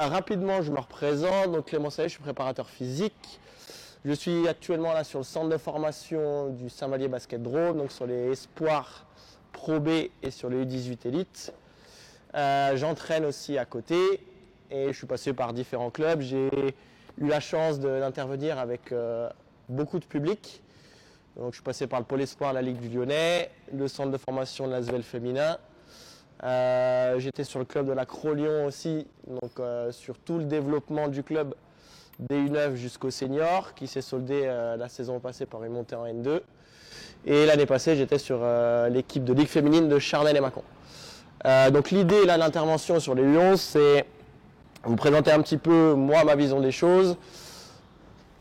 Rapidement, je me représente. Donc, Clément Sallet, je suis préparateur physique. Je suis actuellement là sur le centre de formation du Saint-Vallier Basket Drôme, donc sur les Espoirs Pro B et sur les U18 Elite. J'entraîne aussi à côté et je suis passé par différents clubs. J'ai eu la chance d'intervenir avec beaucoup de public. Donc, je suis passé par le Pôle Espoir, la Ligue du Lyonnais, le centre de formation de l'Asvel féminin. J'étais sur le club de la Cro-Lyon aussi, donc sur tout le développement du club des U9 jusqu'au senior, qui s'est soldé la saison passée par une montée en N2. Et l'année passée, j'étais sur l'équipe de Ligue féminine de Charnel et Mâcon. Donc l'idée là, l'intervention sur les U11, c'est vous présenter un petit peu moi ma vision des choses,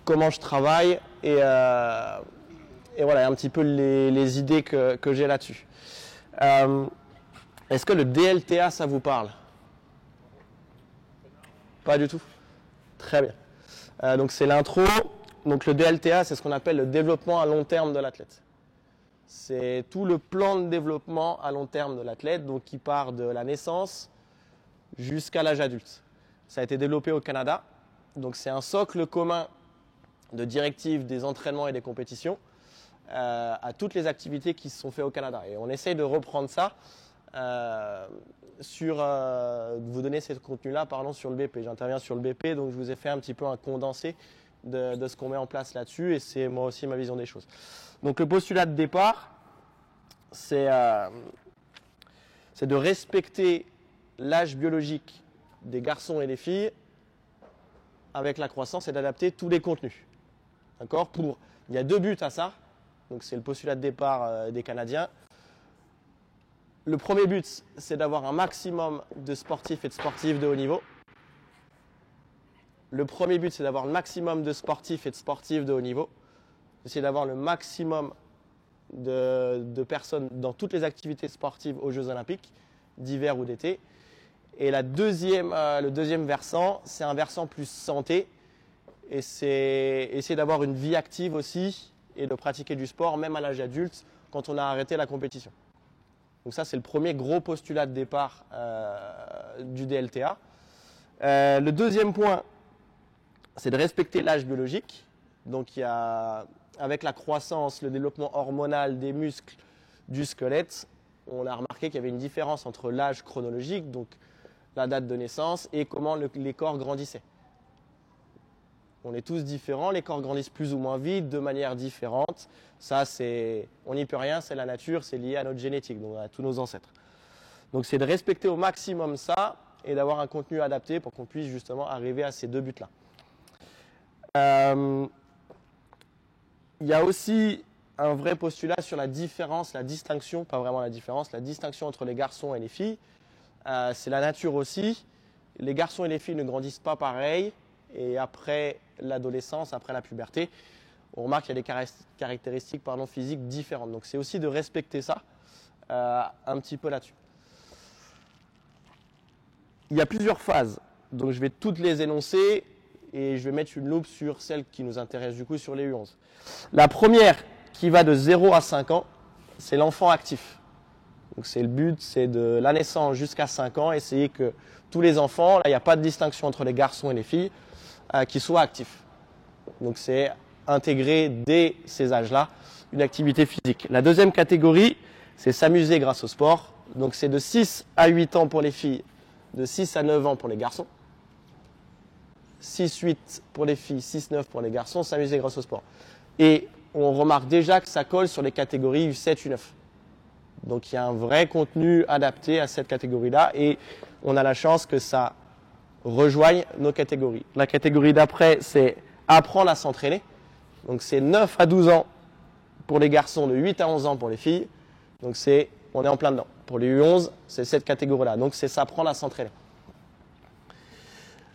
comment je travaille et voilà un petit peu les idées que j'ai là-dessus. Est-ce que le DLTA ça vous parle? Pas du tout? Très bien. Donc c'est l'intro. Donc le DLTA, c'est ce qu'on appelle le développement à long terme de l'athlète. C'est tout le plan de développement à long terme de l'athlète, donc qui part de la naissance jusqu'à l'âge adulte. Ça a été développé au Canada. Donc c'est un socle commun de directives des entraînements et des compétitions à toutes les activités qui se sont faites au Canada. Et on essaye de reprendre ça vous donner ce contenu-là, parlons sur le BP. J'interviens sur le BP, donc je vous ai fait un petit peu un condensé de ce qu'on met en place là-dessus, et c'est moi aussi ma vision des choses. Donc le postulat de départ, c'est de respecter l'âge biologique des garçons et des filles avec la croissance et d'adapter tous les contenus. D'accord ? Il y a 2 buts à ça, donc c'est le postulat de départ des Canadiens. Le premier but, c'est d'avoir un maximum de sportifs et de sportives de haut niveau. Le premier but, c'est d'avoir le maximum de sportifs et de sportives de haut niveau. C'est d'avoir le maximum de personnes dans toutes les activités sportives aux Jeux Olympiques, d'hiver ou d'été. Et le deuxième versant, c'est un versant plus santé. Et c'est essayer d'avoir une vie active aussi et de pratiquer du sport, même à l'âge adulte, quand on a arrêté la compétition. Donc ça, c'est le premier gros postulat de départ du DLTA. Le deuxième point, c'est de respecter l'âge biologique. Donc il y a, avec la croissance, le développement hormonal des muscles, du squelette, on a remarqué qu'il y avait une différence entre l'âge chronologique, donc la date de naissance, et comment les corps grandissaient. On est tous différents, les corps grandissent plus ou moins vite, de manière différente. Ça, on n'y peut rien, c'est la nature, c'est lié à notre génétique, donc à tous nos ancêtres. Donc c'est de respecter au maximum ça et d'avoir un contenu adapté pour qu'on puisse justement arriver à ces 2 buts-là. Il y a aussi un vrai postulat sur la différence, la distinction, pas vraiment la différence, la distinction entre les garçons et les filles. C'est la nature aussi. Les garçons et les filles ne grandissent pas pareil. Et après l'adolescence, après la puberté, on remarque qu'il y a des caractéristiques physiques différentes. Donc c'est aussi de respecter ça un petit peu là-dessus. Il y a plusieurs phases, donc je vais toutes les énoncer et je vais mettre une loupe sur celles qui nous intéressent du coup sur les U11. La première qui va de 0 à 5 ans, c'est l'enfant actif. Donc c'est le but, c'est de la naissance jusqu'à 5 ans, essayer que tous les enfants, là il n'y a pas de distinction entre les garçons et les filles, qui soient actifs. Donc c'est intégrer dès ces âges-là une activité physique. La deuxième catégorie, c'est s'amuser grâce au sport. Donc c'est de 6 à 8 ans pour les filles, de 6 à 9 ans pour les garçons. 6-8 pour les filles, 6-9 pour les garçons, s'amuser grâce au sport. Et on remarque déjà que ça colle sur les catégories U7, U9. Donc il y a un vrai contenu adapté à cette catégorie-là et on a la chance que ça rejoignent nos catégories. La catégorie d'après, c'est apprendre à s'entraîner. Donc c'est 9 à 12 ans pour les garçons, de 8 à 11 ans pour les filles. Donc on est en plein dedans. Pour les U11, c'est cette catégorie-là. Donc c'est s'apprendre à s'entraîner.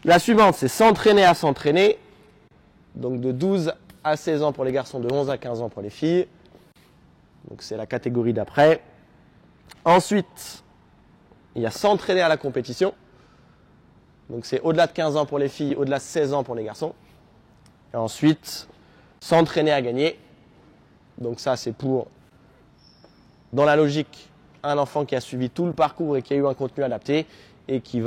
La suivante, c'est s'entraîner à s'entraîner. Donc de 12 à 16 ans pour les garçons, de 11 à 15 ans pour les filles. Donc c'est la catégorie d'après. Ensuite, il y a s'entraîner à la compétition. Donc c'est au-delà de 15 ans pour les filles, au-delà de 16 ans pour les garçons. Et ensuite, s'entraîner à gagner. Donc ça, c'est pour, dans la logique, un enfant qui a suivi tout le parcours et qui a eu un contenu adapté. et qui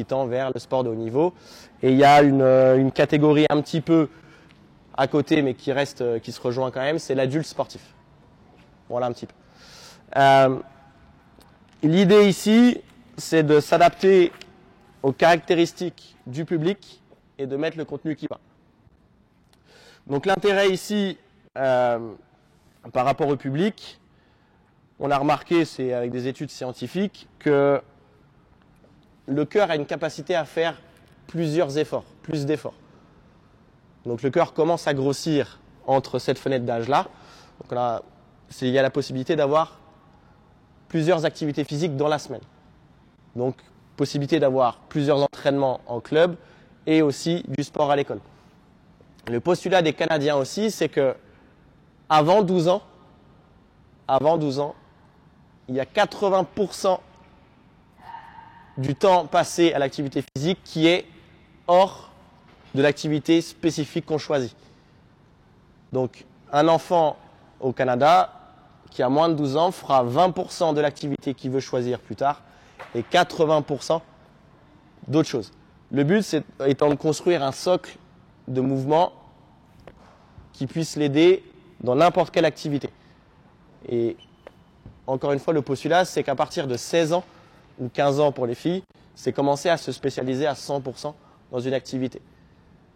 tend vers le sport de haut niveau. Et il y a une catégorie un petit peu à côté, mais qui se rejoint quand même, c'est l'adulte sportif. Voilà un petit peu. L'idée ici, c'est de s'adapter aux caractéristiques du public et de mettre le contenu qui va. Donc l'intérêt ici, par rapport au public, on a remarqué, c'est avec des études scientifiques, que le cœur a une capacité à faire plus d'efforts. Donc le cœur commence à grossir entre cette fenêtre d'âge-là. Donc il y a la possibilité d'avoir plusieurs activités physiques dans la semaine. Donc possibilité d'avoir plusieurs entraînements en club et aussi du sport à l'école. Le postulat des Canadiens aussi, c'est que avant 12 ans, il y a 80% du temps passé à l'activité physique qui est hors de l'activité spécifique qu'on choisit. Donc, un enfant au Canada qui a moins de 12 ans fera 20% de l'activité qu'il veut choisir plus tard et 80% d'autres choses. Le but étant de construire un socle de mouvement qui puisse l'aider dans n'importe quelle activité. Et encore une fois, le postulat, c'est qu'à partir de 16 ans ou 15 ans pour les filles, c'est commencer à se spécialiser à 100% dans une activité.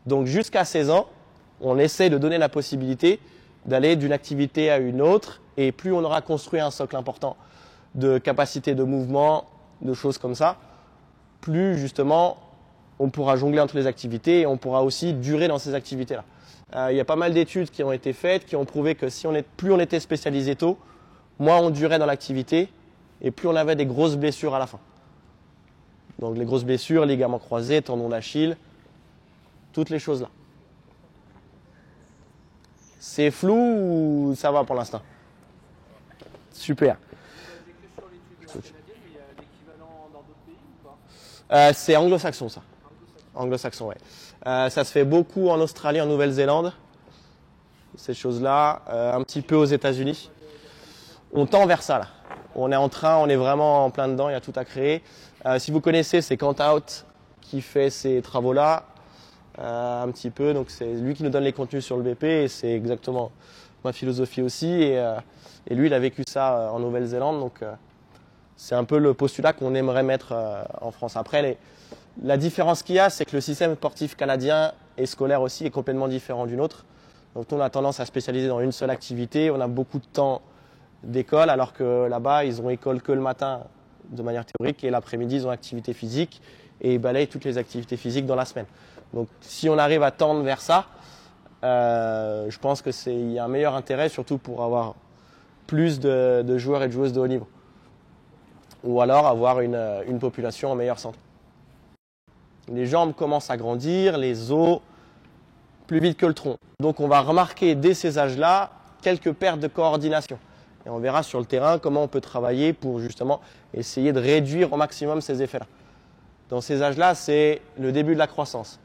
Donc jusqu'à 16 ans, on essaie de donner la possibilité d'aller d'une activité à une autre, et plus on aura construit un socle important de capacité de mouvement, de choses comme ça, plus justement on pourra jongler entre les activités et on pourra aussi durer dans ces activités-là. Il y a pas mal d'études qui ont été faites, qui ont prouvé que plus on était spécialisé tôt, moins on durait dans l'activité et plus on avait des grosses blessures à la fin. Donc les grosses blessures, ligaments croisés, tendons d'Achille, toutes les choses là. C'est flou ou ça va pour l'instant? Super. C'est anglo-saxon ça. Anglo-saxon, ouais. Ça se fait beaucoup en Australie, en Nouvelle-Zélande, ces choses-là, un petit peu aux États-Unis. On tend vers ça là. On est vraiment en plein dedans, il y a tout à créer. Si vous connaissez, c'est Kant Out qui fait ces travaux-là, un petit peu. Donc c'est lui qui nous donne les contenus sur le BP et c'est exactement ma philosophie aussi. Et lui, il a vécu ça en Nouvelle-Zélande, donc c'est un peu le postulat qu'on aimerait mettre en France. Après, la différence qu'il y a, c'est que le système sportif canadien et scolaire aussi est complètement différent du nôtre. Donc on a tendance à spécialiser dans une seule activité, on a beaucoup de temps d'école, alors que là-bas, ils ont école que le matin de manière théorique et l'après-midi, ils ont activité physique et ils balayent toutes les activités physiques dans la semaine. Donc si on arrive à tendre vers ça, je pense qu'il y a un meilleur intérêt, surtout pour avoir plus de joueurs et de joueuses de haut niveau. Ou alors avoir une population en meilleure santé. Les jambes commencent à grandir, les os plus vite que le tronc. Donc on va remarquer dès ces âges-là quelques pertes de coordination. Et on verra sur le terrain comment on peut travailler pour justement essayer de réduire au maximum ces effets-là. Dans ces âges-là, c'est le début de la croissance.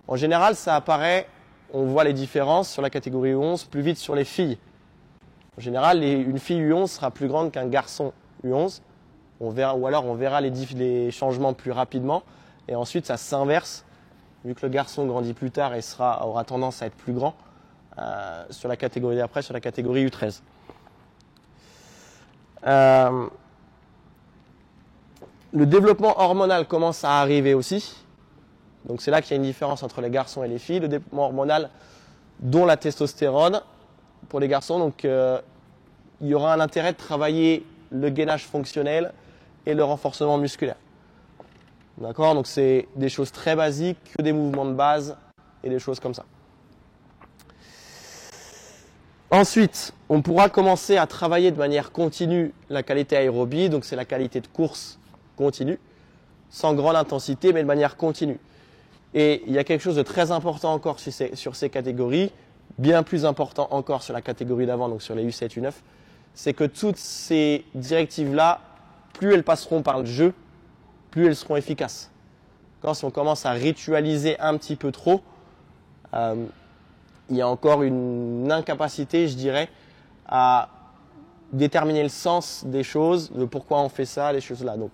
En général, ça apparaît, on voit les différences sur la catégorie U11 plus vite sur les filles. En général, une fille U11 sera plus grande qu'un garçon U11. Ou alors on verra les changements plus rapidement. Et ensuite, ça s'inverse. Vu que le garçon grandit plus tard et aura tendance à être plus grand sur la catégorie d'après, sur la catégorie U13. Le développement hormonal commence à arriver aussi. Donc c'est là qu'il y a une différence entre les garçons et les filles. Le développement hormonal, dont la testostérone pour les garçons. Donc il y aura un intérêt de travailler le gainage fonctionnel et le renforcement musculaire. D'accord? Donc c'est des choses très basiques, que des mouvements de base et des choses comme ça. Ensuite, on pourra commencer à travailler de manière continue la qualité aérobie, donc c'est la qualité de course continue, sans grande intensité, mais de manière continue. Et il y a quelque chose de très important encore sur ces catégories, bien plus important encore sur la catégorie d'avant, donc sur les U7, U9, c'est que toutes ces directives-là, plus elles passeront par le jeu, plus elles seront efficaces. Quand si on commence à ritualiser un petit peu trop, il y a encore une incapacité, je dirais, à déterminer le sens des choses, de pourquoi on fait ça, les choses là. Donc,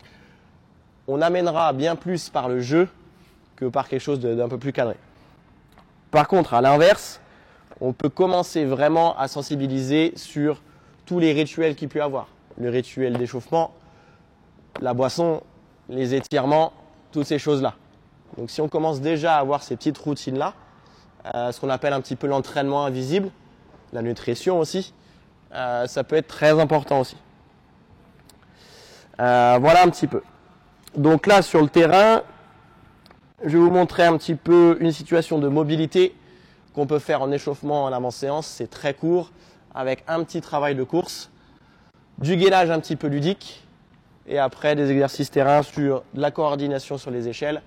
on amènera bien plus par le jeu que par quelque chose d'un peu plus cadré. Par contre, à l'inverse, on peut commencer vraiment à sensibiliser sur tous les rituels qu'il peut y avoir. Le rituel d'échauffement, la boisson, les étirements, toutes ces choses-là. Donc si on commence déjà à avoir ces petites routines-là, ce qu'on appelle un petit peu l'entraînement invisible, la nutrition aussi, ça peut être très important aussi. Voilà un petit peu. Donc là, sur le terrain, je vais vous montrer un petit peu une situation de mobilité qu'on peut faire en échauffement en avant-séance. C'est très court, avec un petit travail de course, du gainage un petit peu ludique, et après des exercices terrain sur de la coordination sur les échelles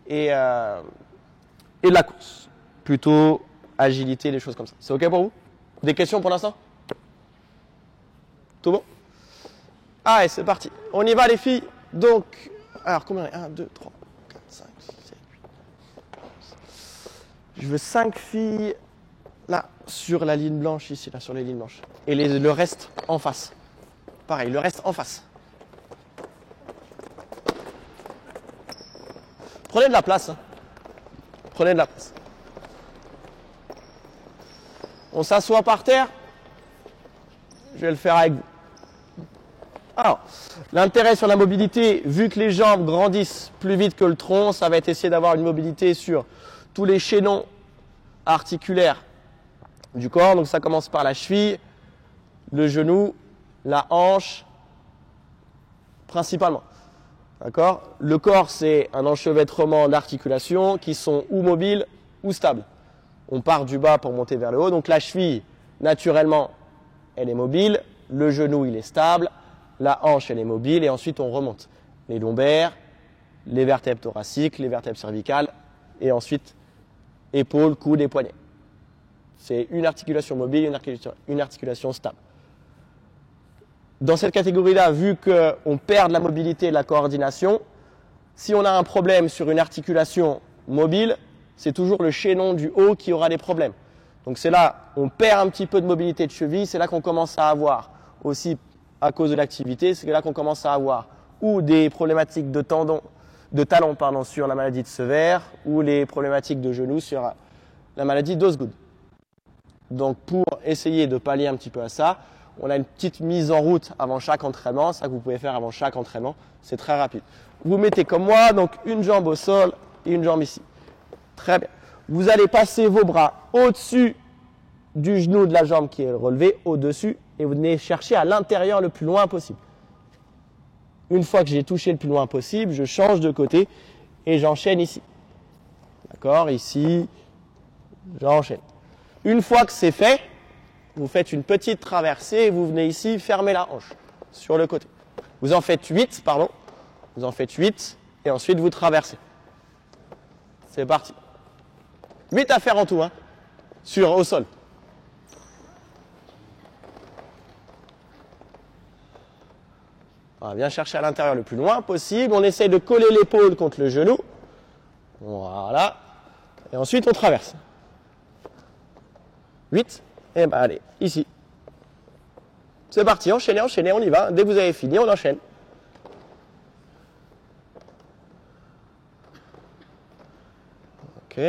et de la course. Plutôt agilité, des choses comme ça. C'est OK pour vous? Des questions pour l'instant? Tout bon? Allez, c'est parti. On y va les filles. Donc, alors combien? 1, 2, 3, 4, 5, 6, 7, 8, 9. Je veux 5 filles là, sur la ligne blanche, ici, là, sur les lignes blanches. Et le reste en face. Pareil, le reste en face. Prenez de la place. Hein. Prenez de la place. On s'assoit par terre. Je vais le faire avec vous. Alors, l'intérêt sur la mobilité, vu que les jambes grandissent plus vite que le tronc, ça va être essayer d'avoir une mobilité sur tous les chaînons articulaires du corps. Donc ça commence par la cheville, le genou, la hanche, principalement. D'accord ? Le corps, c'est un enchevêtrement d'articulations qui sont ou mobiles ou stables. On part du bas pour monter vers le haut. Donc la cheville, naturellement, elle est mobile. Le genou, il est stable. La hanche, elle est mobile. Et ensuite, on remonte. Les lombaires, les vertèbres thoraciques, les vertèbres cervicales. Et ensuite, épaules, coudes et poignets. C'est une articulation mobile, une articulation stable. Dans cette catégorie-là, vu qu'on perd de la mobilité et de la coordination, si on a un problème sur une articulation mobile, c'est toujours le chaînon du haut qui aura des problèmes. Donc c'est là, on perd un petit peu de mobilité de cheville, c'est là qu'on commence à avoir, aussi à cause de l'activité, c'est là qu'on commence à avoir ou des problématiques de talons sur la maladie de Sever, ou les problématiques de genoux sur la maladie d'Osgood. Donc pour essayer de pallier un petit peu à ça, on a une petite mise en route avant chaque entraînement, ça que vous pouvez faire avant chaque entraînement, c'est très rapide. Vous mettez comme moi, donc une jambe au sol et une jambe ici. Très bien. Vous allez passer vos bras au-dessus du genou de la jambe qui est relevé, au-dessus, et vous venez chercher à l'intérieur le plus loin possible. Une fois que j'ai touché le plus loin possible, je change de côté et j'enchaîne ici. D'accord? Ici, j'enchaîne. Une fois que c'est fait, vous faites une petite traversée et vous venez ici fermer la hanche sur le côté. Vous en faites 8, pardon. Vous en faites 8 et ensuite vous traversez. C'est parti. 8 à faire en tout, hein, au sol. On va bien chercher à l'intérieur le plus loin possible. On essaye de coller l'épaule contre le genou. Voilà. Et ensuite on traverse. 8. Et bien allez, ici. C'est parti, enchaînez, enchaînez, on y va. Dès que vous avez fini, on enchaîne. Ok.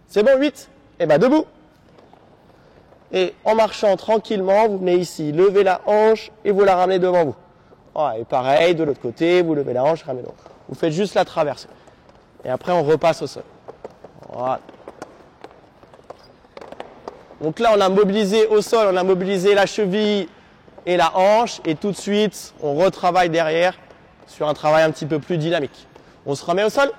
C'est bon, 8. Et bien debout. Et en marchant tranquillement, vous venez ici, levez la hanche et vous la ramenez devant vous. Voilà, et pareil, de l'autre côté, vous levez la hanche, ramenez devant vous. Vous faites juste la traversée. Et après, on repasse au sol. Voilà. Donc là, on a mobilisé au sol, on a mobilisé la cheville et la hanche. Et tout de suite, on retravaille derrière sur un travail un petit peu plus dynamique. On se remet au sol?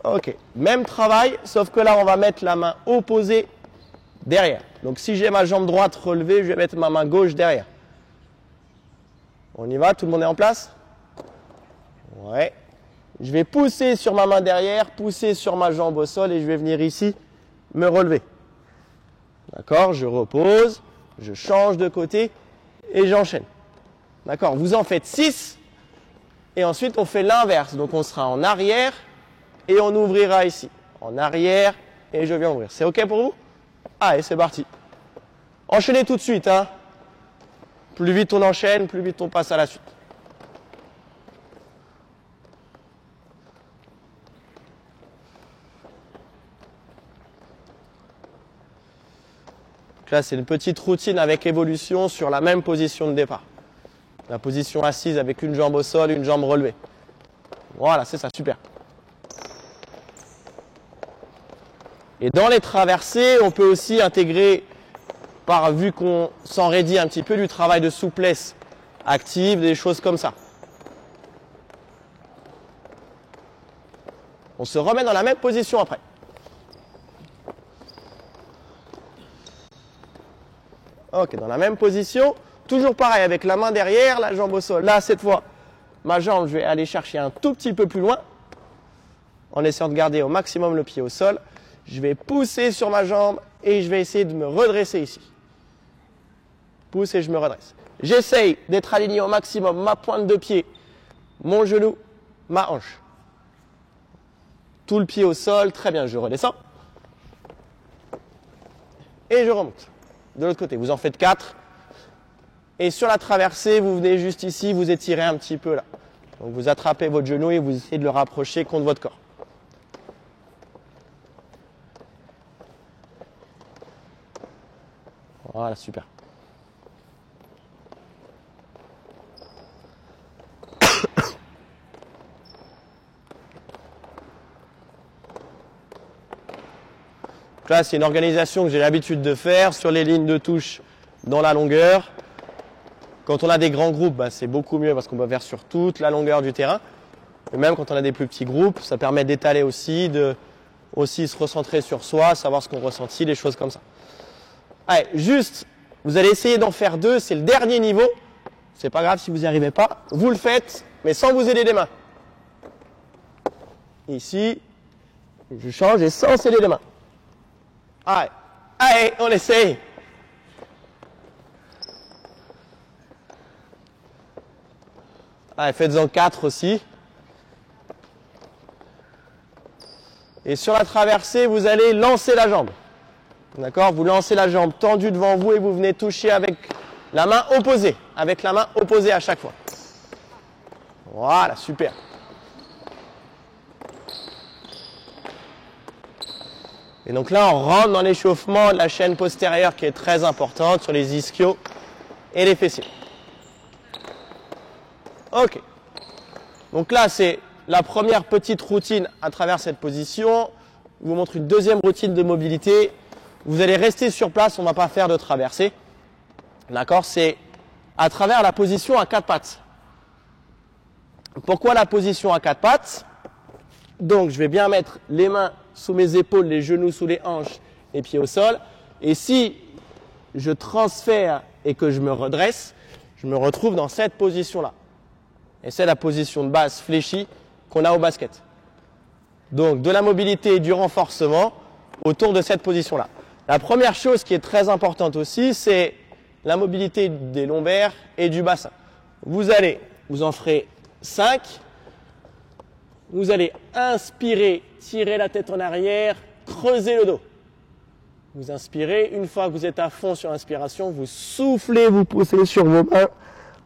Ok. Même travail, sauf que là, on va mettre la main opposée derrière. Donc si j'ai ma jambe droite relevée, je vais mettre ma main gauche derrière. On y va? Tout le monde est en place? Ouais. Je vais pousser sur ma main derrière, pousser sur ma jambe au sol et je vais venir ici me relever. D'accord? Je repose, je change de côté et j'enchaîne. D'accord? Vous en faites 6 et ensuite on fait l'inverse. Donc on sera en arrière et on ouvrira ici. En arrière et je viens ouvrir. C'est OK pour vous? Allez, c'est parti. Enchaînez tout de suite, hein. Plus vite on enchaîne, plus vite on passe à la suite. Donc là, c'est une petite routine avec évolution sur la même position de départ. La position assise avec une jambe au sol, une jambe relevée. Voilà, c'est ça, super. Et dans les traversées, on peut aussi intégrer, vu qu'on s'enraidit un petit peu, du travail de souplesse active, des choses comme ça. On se remet dans la même position après. Ok, dans la même position, toujours pareil, avec la main derrière, la jambe au sol. Là, cette fois, ma jambe, je vais aller chercher un tout petit peu plus loin, en essayant de garder au maximum le pied au sol. Je vais pousser sur ma jambe et je vais essayer de me redresser ici. Pousse et je me redresse. J'essaye d'être aligné au maximum ma pointe de pied, mon genou, ma hanche. Tout le pied au sol, très bien, je redescends. Et je remonte. De l'autre côté, vous en faites 4. Et sur la traversée, vous venez juste ici, vous étirez un petit peu là. Donc vous attrapez votre genou et vous essayez de le rapprocher contre votre corps. Voilà, super. Là, c'est une organisation que j'ai l'habitude de faire sur les lignes de touche dans la longueur. Quand on a des grands groupes, c'est beaucoup mieux parce qu'on peut faire sur toute la longueur du terrain. Et même quand on a des plus petits groupes, ça permet d'étaler aussi, de aussi se recentrer sur soi, savoir ce qu'on ressentit, des choses comme ça. Allez, juste, vous allez essayer d'en faire 2, c'est le dernier niveau. C'est pas grave si vous n'y arrivez pas. Vous le faites, mais sans vous aider les mains. Ici, je change et sans aider les mains. Allez, allez, on essaye. Allez, faites-en 4 aussi. Et sur la traversée, vous allez lancer la jambe. D'accord? Vous lancez la jambe tendue devant vous et vous venez toucher avec la main opposée. Avec la main opposée à chaque fois. Voilà, super. Et donc là, on rentre dans l'échauffement de la chaîne postérieure qui est très importante sur les ischios et les fessiers. Ok. Donc là, c'est la première petite routine à travers cette position. Je vous montre une deuxième routine de mobilité. Vous allez rester sur place, on ne va pas faire de traversée. D'accord? C'est à travers la position à 4 pattes. Pourquoi la position à 4 pattes? Donc, je vais bien mettre les mains sous mes épaules, les genoux sous les hanches, les pieds au sol. Et si je transfère et que je me redresse, je me retrouve dans cette position-là. Et c'est la position de base fléchie qu'on a au basket. Donc, de la mobilité et du renforcement autour de cette position-là. La première chose qui est très importante aussi, c'est la mobilité des lombaires et du bassin. Vous en ferez 5. Vous allez inspirer, tirer la tête en arrière, creuser le dos. Vous inspirez, une fois que vous êtes à fond sur l'inspiration, vous soufflez, vous poussez sur vos mains,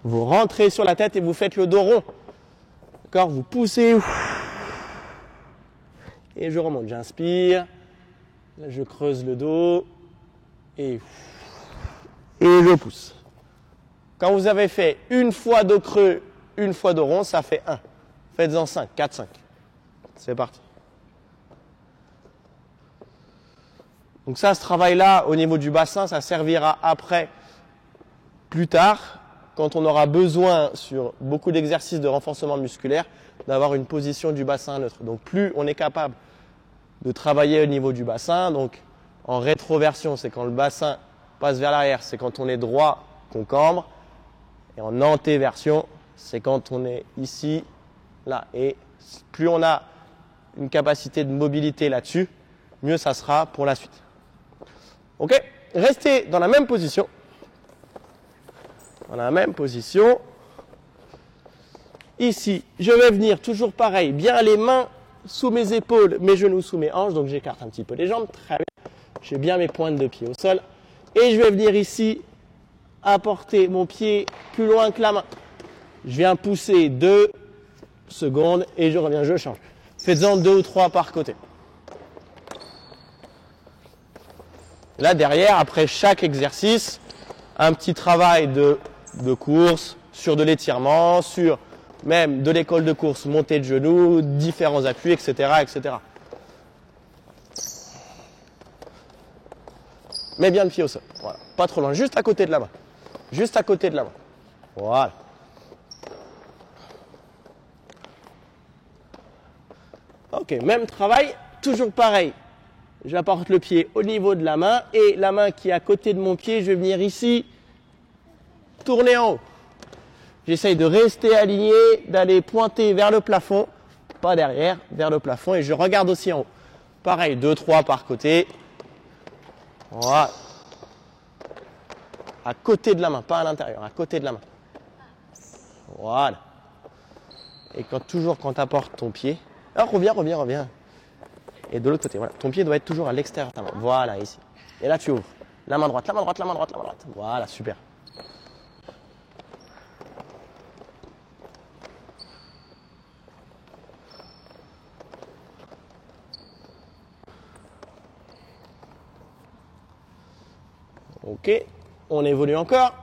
vous rentrez sur la tête et vous faites le dos rond. D'accord? Vous poussez. Et je remonte, j'inspire, là je creuse le dos et je pousse. Quand vous avez fait une fois dos creux, une fois dos rond, ça fait 1. Faites-en 5, 4, 5. C'est parti. Donc ça, ce travail-là, au niveau du bassin, ça servira après, plus tard, quand on aura besoin, sur beaucoup d'exercices de renforcement musculaire, d'avoir une position du bassin neutre. Donc plus on est capable de travailler au niveau du bassin, donc en rétroversion, c'est quand le bassin passe vers l'arrière, c'est quand on est droit qu'on cambre, et en antéversion, c'est quand on est ici, là. Et plus on a une capacité de mobilité là-dessus, mieux ça sera pour la suite. Ok? Restez dans la même position. Dans la même position. Ici, je vais venir toujours pareil, bien les mains sous mes épaules, mes genoux sous mes hanches, donc j'écarte un petit peu les jambes, très bien. J'ai bien mes pointes de pied au sol. Et je vais venir ici apporter mon pied plus loin que la main. Je viens pousser 2 secondes et je reviens, je change. Faites-en 2 ou 3 par côté. Là, derrière, après chaque exercice, un petit travail de course, sur de l'étirement, sur même de l'école de course, montée de genoux, différents appuis, etc., etc. Mets bien le pied au sol. Voilà. Pas trop loin, juste à côté de la main. Juste à côté de la main. Voilà. Ok, même travail, toujours pareil. J'apporte le pied au niveau de la main et la main qui est à côté de mon pied, je vais venir ici, tourner en haut. J'essaye de rester aligné, d'aller pointer vers le plafond, pas derrière, vers le plafond et je regarde aussi en haut. Pareil, 2, 3 par côté. Voilà. À côté de la main, pas à l'intérieur, à côté de la main. Voilà. Et toujours quand tu apportes ton pied, alors reviens. Et de l'autre côté, voilà. Ton pied doit être toujours à l'extérieur de ta main. Voilà, ici. Et là, tu ouvres. La main droite. Voilà, super. Ok, on évolue encore.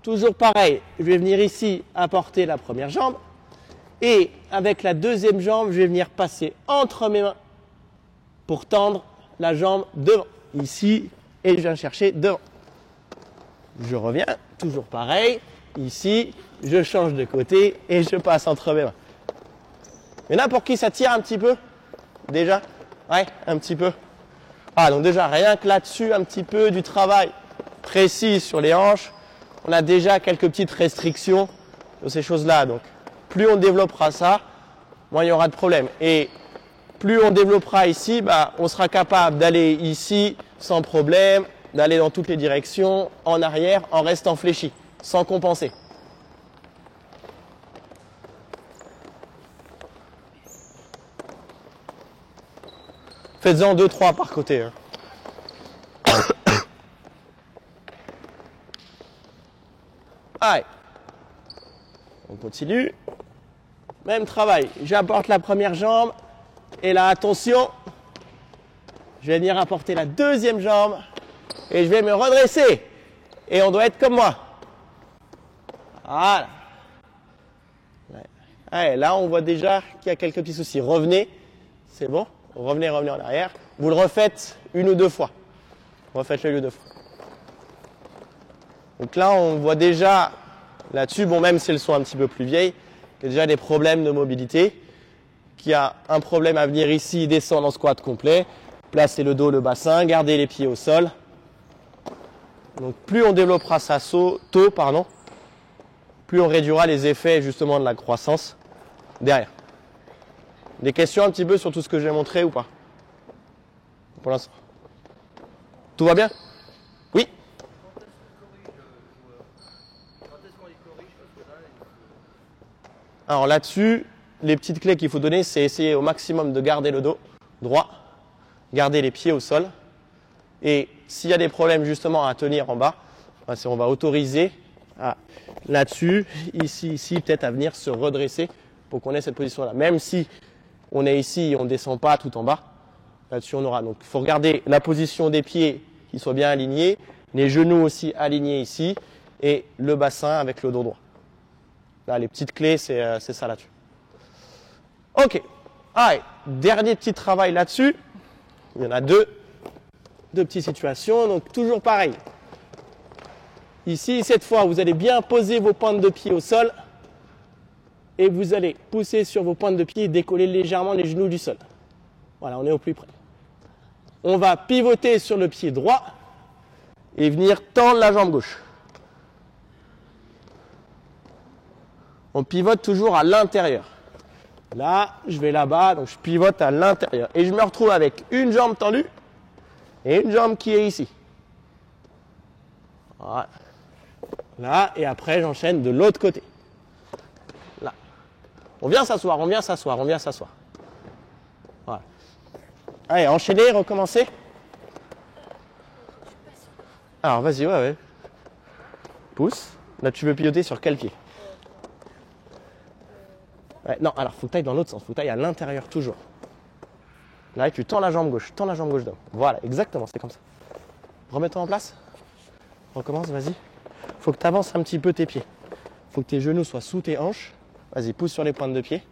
Toujours pareil, je vais venir ici apporter la première jambe. Et avec la deuxième jambe, je vais venir passer entre mes mains pour tendre la jambe devant. Ici, et je viens chercher devant. Je reviens, toujours pareil. Ici, je change de côté et je passe entre mes mains. Il y en a pour qui ça tire un petit peu? Déjà? Ouais, un petit peu. Ah, donc déjà, rien que là-dessus, un petit peu du travail précis sur les hanches. On a déjà quelques petites restrictions sur ces choses-là. Donc, plus on développera ça, moins il y aura de problèmes. Et plus on développera ici, on sera capable d'aller ici sans problème, d'aller dans toutes les directions, en arrière, en restant fléchi, sans compenser. Faites-en 2, 3 par côté. Hein. Allez. On continue. Même travail. J'apporte la première jambe. Et là, attention. Je vais venir apporter la deuxième jambe. Et je vais me redresser. Et on doit être comme moi. Voilà. Allez, là, on voit déjà qu'il y a quelques petits soucis. Revenez. C'est bon. Revenez en arrière. Vous le refaites 1 ou 2 fois. Refaites-le 1 ou 2 fois. Donc là, on voit déjà là-dessus, bon, même si elles sont un petit peu plus vieilles, il y a déjà des problèmes de mobilité, qu'il y a un problème à venir ici, descendre en squat complet, placer le dos, le bassin, garder les pieds au sol. Donc plus on développera ça tôt, plus on réduira les effets justement de la croissance derrière. Des questions un petit peu sur tout ce que j'ai montré ou pas? Pour l'instant. Tout va bien? Oui? Alors là-dessus, les petites clés qu'il faut donner, c'est essayer au maximum de garder le dos droit, garder les pieds au sol. Et s'il y a des problèmes justement à tenir en bas, on va autoriser là-dessus, ici, peut-être à venir se redresser pour qu'on ait cette position-là. Même si on est ici et on ne descend pas tout en bas, là-dessus on aura. Donc il faut regarder la position des pieds qui soit bien alignée, les genoux aussi alignés ici et le bassin avec le dos droit. Là, les petites clés, c'est ça là-dessus. Ok. Allez, dernier petit travail là-dessus. Il y en a deux petites situations. Donc, toujours pareil. Ici, cette fois, vous allez bien poser vos pointes de pied au sol. Et vous allez pousser sur vos pointes de pied et décoller légèrement les genoux du sol. Voilà, on est au plus près. On va pivoter sur le pied droit et venir tendre la jambe gauche. On pivote toujours à l'intérieur. Là, je vais là-bas, donc je pivote à l'intérieur. Et je me retrouve avec une jambe tendue et une jambe qui est ici. Voilà. Là, et après, j'enchaîne de l'autre côté. Là. On vient s'asseoir. Voilà. Allez, enchaînez, recommencez. Alors, vas-y, ouais. Pousse. Là, tu veux pivoter sur quel pied? Ouais, non, alors, faut que tu ailles dans l'autre sens. Faut que tu ailles à l'intérieur toujours. Là, tu tends la jambe gauche. Tends la jambe gauche d'homme. Voilà, exactement, c'est comme ça. Remets-toi en place. Recommence, vas-y. Faut que tu avances un petit peu tes pieds. Faut que tes genoux soient sous tes hanches. Vas-y, pousse sur les pointes de pied.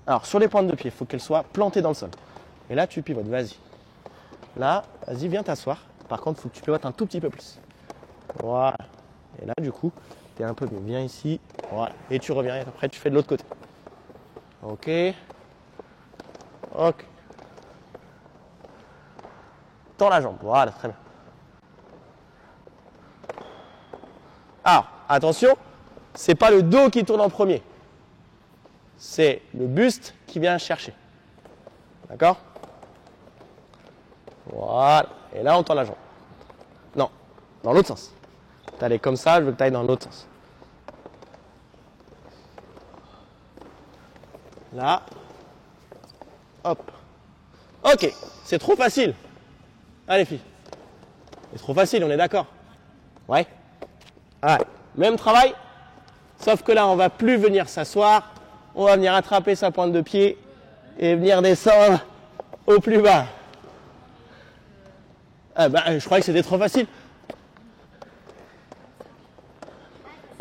Alors, sur les pointes de pied, il faut qu'elles soient plantées dans le sol. Et là, tu pivotes, vas-y. Là, vas-y, viens t'asseoir. Par contre, il faut que tu pivotes un tout petit peu plus. Voilà. Et là, du coup, tu es un peu mieux. Viens ici. Voilà. Et tu reviens. Et après, tu fais de l'autre côté. Ok. Ok. Tends la jambe. Voilà, très bien. Alors, attention, c'est pas le dos qui tourne en premier. C'est le buste qui vient chercher. D'accord? Voilà. Et là, on tend la jambe. Non, dans l'autre sens. T'allais comme ça, je veux que tu ailles dans l'autre sens. Là. Hop. Ok, c'est trop facile. Allez, filles. C'est trop facile, on est d'accord? Ouais. Allez, même travail. Sauf que là, on va plus venir s'asseoir. On va venir attraper sa pointe de pied et venir descendre au plus bas. Ah bah, je croyais que c'était trop facile.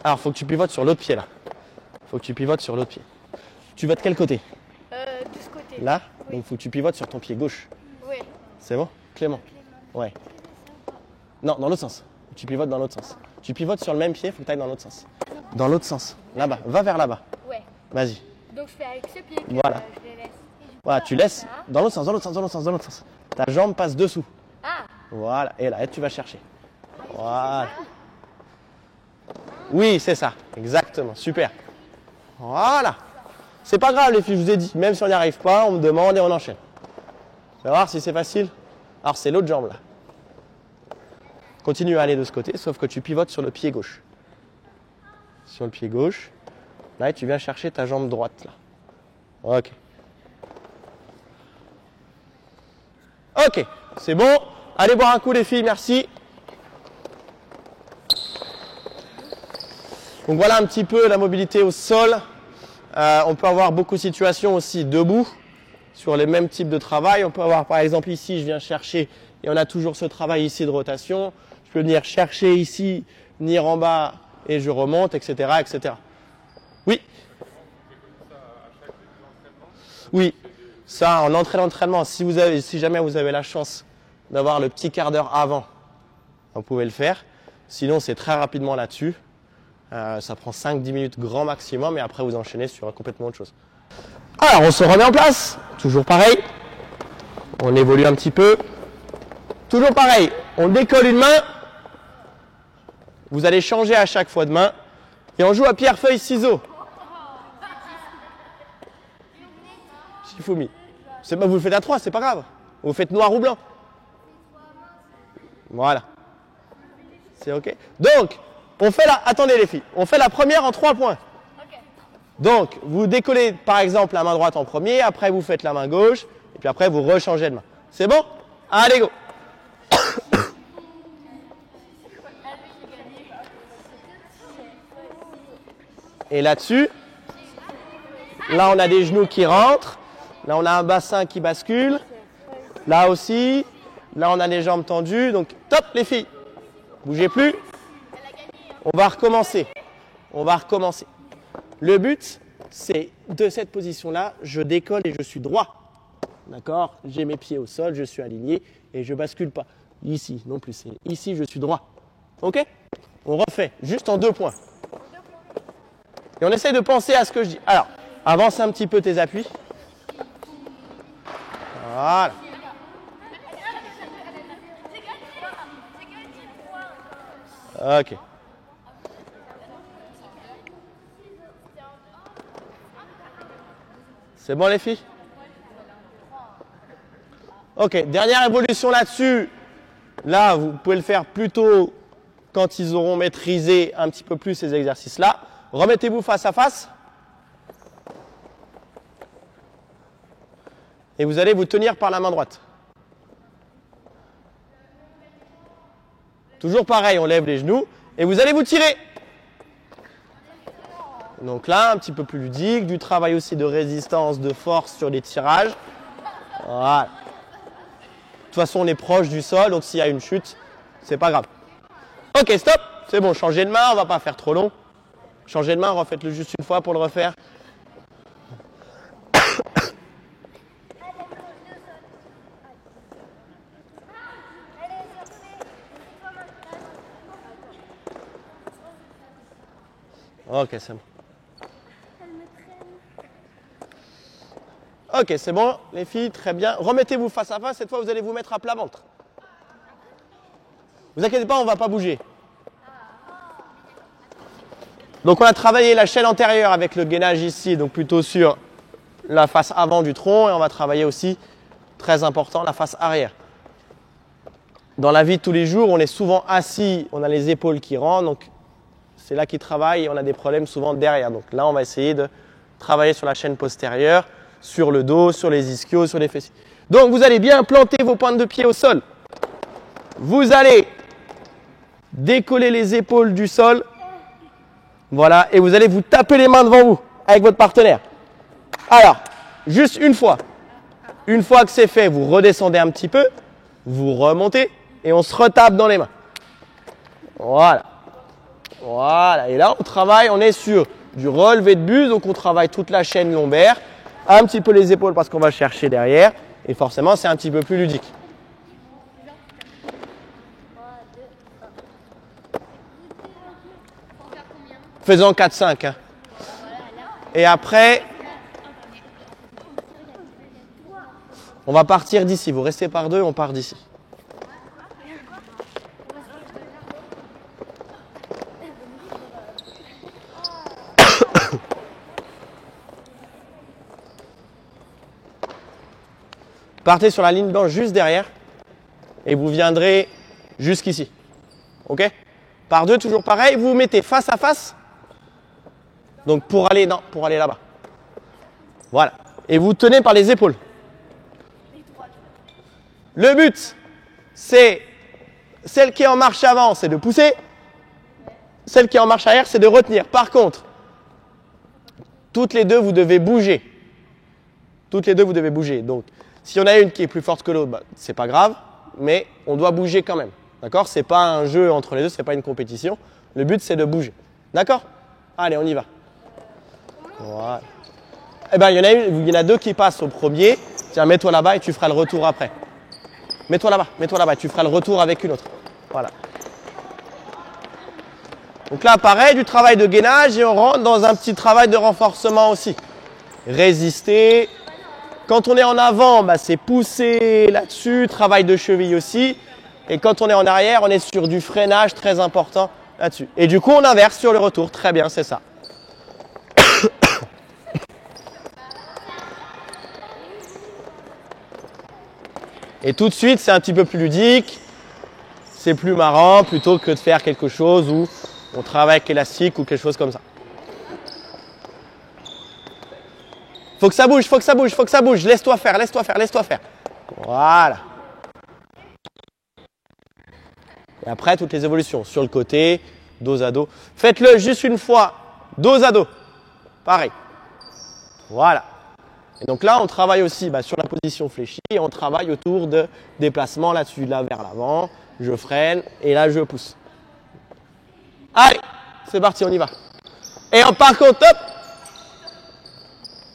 Alors, faut que tu pivotes sur l'autre pied là. Faut que tu pivotes sur l'autre pied. Tu vas de quel côté? De ce côté. Là? Oui. Donc, faut que tu pivotes sur ton pied gauche. Oui. C'est bon? Clément? Ouais. Non, dans l'autre sens. Tu pivotes dans l'autre sens. Tu pivotes sur le même pied, faut que tu ailles dans l'autre sens. Dans l'autre sens. Là-bas. Va vers là-bas. Ouais. Vas-y. Donc je fais avec ce pied que Voilà. je les laisse. Voilà, tu laisses dans l'autre sens, dans l'autre sens, dans l'autre sens, dans l'autre sens. Ta jambe passe dessous. Ah. Voilà. Et là, tu vas chercher. Voilà. Oui, c'est ça. Exactement. Super. Voilà. C'est pas grave, les filles, je vous ai dit. Même si on n'y arrive pas, on me demande et on enchaîne. Tu vas voir si c'est facile. Alors, c'est l'autre jambe là. Continue à aller de ce côté, sauf que tu pivotes sur le pied gauche. Sur le pied gauche. Là, tu viens chercher ta jambe droite là. Ok. Ok, c'est bon. Allez boire un coup les filles, merci. Donc voilà un petit peu la mobilité au sol. On peut avoir beaucoup de situations aussi debout sur les mêmes types de travail. On peut avoir par exemple ici, je viens chercher et on a toujours ce travail ici de rotation. Je peux venir chercher ici, venir en bas et je remonte, etc. etc. Oui. Oui, ça en entrée d'entraînement, si jamais vous avez la chance d'avoir le petit quart d'heure avant, vous pouvez le faire. Sinon, c'est très rapidement là-dessus. Ça prend 5-10 minutes grand maximum et après vous enchaînez sur complètement autre chose. Alors, on se remet en place. Toujours pareil. On évolue un petit peu. Toujours pareil. On décolle une main. Vous allez changer à chaque fois de main. Et on joue à pierre, feuille, ciseaux. Shifumi. Vous le faites à 3, c'est pas grave. Vous faites noir ou blanc. Voilà. C'est OK. Donc, on fait attendez les filles, on fait la première en 3 points. Ok. Donc, vous décollez par exemple la main droite en premier, après vous faites la main gauche, et puis après vous rechangez de main. C'est bon? Allez, go! Et là-dessus, là on a des genoux qui rentrent, là on a un bassin qui bascule, là aussi, là on a les jambes tendues, donc top les filles, bougez plus, on va recommencer, Le but, c'est de cette position-là, je décolle et je suis droit, d'accord? J'ai mes pieds au sol, je suis aligné et je bascule pas, ici non plus, ici je suis droit, ok? On refait, juste en 2 points. Et on essaye de penser à ce que je dis. Alors, avance un petit peu tes appuis. Voilà. Ok. C'est bon les filles? Ok, dernière évolution là-dessus. Là, vous pouvez le faire plutôt quand ils auront maîtrisé un petit peu plus ces exercices-là. Remettez-vous face à face. Et vous allez vous tenir par la main droite. Toujours pareil, on lève les genoux et vous allez vous tirer. Donc là, un petit peu plus ludique, du travail aussi de résistance, de force sur les tirages. Voilà. De toute façon, on est proche du sol, donc s'il y a une chute, c'est pas grave. Ok, stop, c'est bon, changez de main, on va pas faire trop long. Changez de main, refaites-le juste une fois pour le refaire. Ok, c'est bon. Ok, c'est bon, les filles, très bien. Remettez-vous face à face, cette fois vous allez vous mettre à plat ventre. Vous inquiétez pas, on ne va pas bouger. Donc on a travaillé la chaîne antérieure avec le gainage ici, donc plutôt sur la face avant du tronc, et on va travailler aussi, très important, la face arrière. Dans la vie de tous les jours, on est souvent assis, on a les épaules qui rentrent, donc c'est là qu'il travaille et on a des problèmes souvent derrière. Donc là, on va essayer de travailler sur la chaîne postérieure, sur le dos, sur les ischios, sur les fessiers. Donc vous allez bien planter vos pointes de pied au sol. Vous allez décoller les épaules du sol. Voilà, et vous allez vous taper les mains devant vous avec votre partenaire. Alors, juste une fois. Une fois que c'est fait, vous redescendez un petit peu, vous remontez et on se retape dans les mains. Voilà. Voilà, et là on travaille, on est sur du relevé de buste, donc on travaille toute la chaîne lombaire, un petit peu les épaules parce qu'on va chercher derrière, et forcément c'est un petit peu plus ludique. Faisons 4-5. Hein. Et après, on va partir d'ici, vous restez par deux, on part d'ici. Partez sur la ligne blanche juste derrière et vous viendrez jusqu'ici. Ok? Par deux, toujours pareil, vous vous mettez face à face. Donc pour aller là-bas. Voilà. Et vous tenez par les épaules. Le but, c'est celle qui est en marche avant, c'est de pousser. Celle qui est en marche arrière, c'est de retenir. Par contre, toutes les deux, vous devez bouger. Toutes les deux, vous devez bouger. Donc, si on a une qui est plus forte que l'autre, bah, c'est pas grave, mais on doit bouger quand même. D'accord? C'est pas un jeu entre les deux, c'est pas une compétition. Le but, c'est de bouger. D'accord? Allez, on y va. Voilà. Eh ben, il y en a deux qui passent au premier. Tiens, mets-toi là-bas et tu feras le retour après. Mets-toi là-bas, tu feras le retour avec une autre. Voilà. Donc là, pareil, du travail de gainage et on rentre dans un petit travail de renforcement aussi. Résister. Quand on est en avant, bah, c'est pousser là-dessus, travail de cheville aussi. Et quand on est en arrière, on est sur du freinage très important là-dessus. Et du coup, on inverse sur le retour. Très bien, c'est ça. Et tout de suite, c'est un petit peu plus ludique. C'est plus marrant plutôt que de faire quelque chose où on travaille avec élastique ou quelque chose comme ça. Faut que ça bouge, faut que ça bouge, faut que ça bouge. Laisse-toi faire, laisse-toi faire, laisse-toi faire. Voilà. Et après, toutes les évolutions. Sur le côté, dos à dos. Faites-le juste une fois, dos à dos. Pareil. Voilà. Et donc là, on travaille aussi sur la position fléchie. Et on travaille autour de déplacements là-dessus, là vers l'avant. Je freine et là, je pousse. Allez, c'est parti, on y va. Et par contre, top.